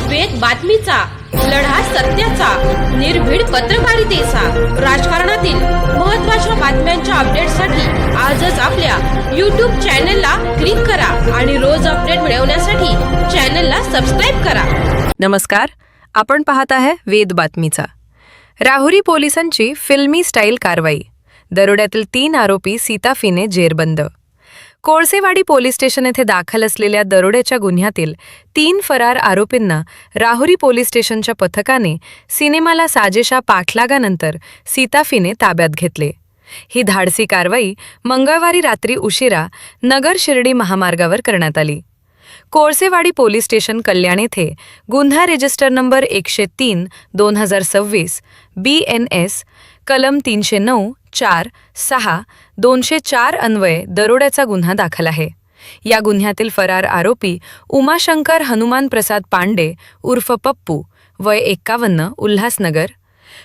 वेद बातमीचा, लढा सत्याचा, निर्भीड पत्रकारितेचा, राजकारणातील महत्त्वाच्या बातम्यांच्या अपडेटसाठी आजच आपल्या YouTube चॅनलला क्लिक करा आणि रोज अपडेट मिळवण्यासाठी चॅनलला सबस्क्राइब करा. नमस्कार, आपण पाहत आहे वेद बातमीचा. राहुरी पोलिसांची फिल्मी स्टाईल कारवाई. दरोड्यातील 3 आरोपी सीताफीने जेरबंद. कोळसेवाडी पोलीस स्टेशन येथे दाखल असलेल्या दरोड्याच्या गुन्ह्यातील 3 फरार आरोपींना राहुरी पोलीस स्टेशनच्या पथकाने सिनेमाला साजेशा पाठलागानंतर सीताफीने ताब्यात घेतले. ही धाडसी कारवाई मंगळवारी रात्री उशिरा नगर शिर्डी महामार्गावर करण्यात आली. कोळसेवाडी पोलीस स्टेशन कल्याण येथे गुन्हा रजिस्टर नंबर 103/2026 BNS कलम 309-4-6-204 अन्वये दरोड्याचा गुन्हा दाखल आहे. या गुन्ह्यातील फरार आरोपी उमाशंकर हनुमान प्रसाद पांडे उर्फ पप्पू वय 51 उल्हासनगर,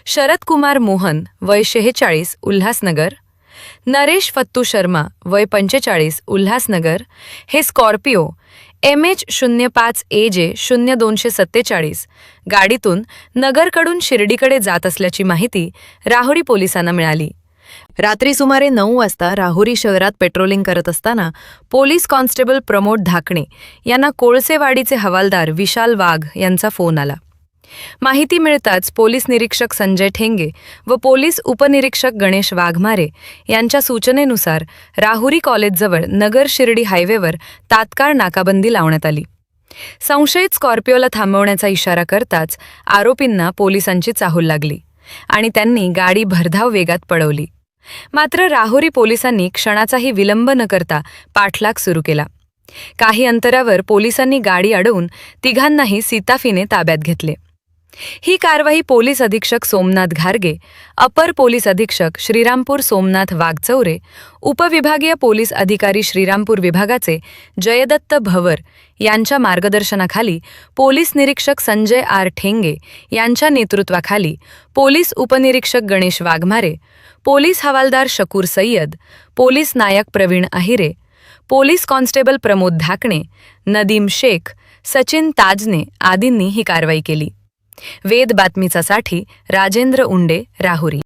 शरद कुमार मोहन वय 46 उल्हासनगर, नरेश फत्तू शर्मा वय 45 उल्हासनगर हे स्कॉर्पिओ MH05AJ 0247 गाडीतून नगरकडून शिर्डीकडे जात असल्याची माहिती राहुरी पोलिसांना मिळाली. रात्री सुमारे 9 वाजता राहुरी शहरात पेट्रोलिंग करत असताना पोलीस कॉन्स्टेबल प्रमोद धाकणे यांना कोळसेवाडीचे हवालदार विशाल वाघ यांचा फोन आला. माहिती मिळताच पोलीस निरीक्षक संजय ठेंगे व पोलीस उपनिरीक्षक गणेश वाघमारे यांच्या सूचनेनुसार राहुरी कॉलेजजवळ नगर शिर्डी हायवेवर तात्काळ नाकाबंदी लावण्यात आली. संशयित स्कॉर्पिओला थांबवण्याचा इशारा करताच आरोपींना पोलिसांची चाहूल लागली आणि त्यांनी गाडी भरधाव वेगात पळवली. मात्र राहुरी पोलिसांनी क्षणाचाही विलंब न करता पाठलाग सुरू केला. काही अंतरावर पोलिसांनी गाडी अडवून तिघांनाही सीताफीने ताब्यात घेतले. ही कारवाई पोलीस अधीक्षक सोमनाथ घारगे, अपर पोलीस अधीक्षक श्रीरामपूर सोमनाथ वाघचौरे, उपविभागीय पोलीस अधिकारी श्रीरामपूर विभागाचे जयदत्त भवर यांच्या मार्गदर्शनाखाली पोलीस निरीक्षक संजय आर ठेंगे यांच्या नेतृत्वाखाली पोलीस उपनिरीक्षक गणेश वाघमारे, पोलीस हवालदार शकूर सय्यद, पोलीस नायक प्रवीण अहिरे, पोलीस कॉन्स्टेबल प्रमोद धाकणे, नदीम शेख, सचिन ताजने आदींनी ही कारवाई केली. वेद बातमीचासाठी राजेंद्र उंडे, राहुरी.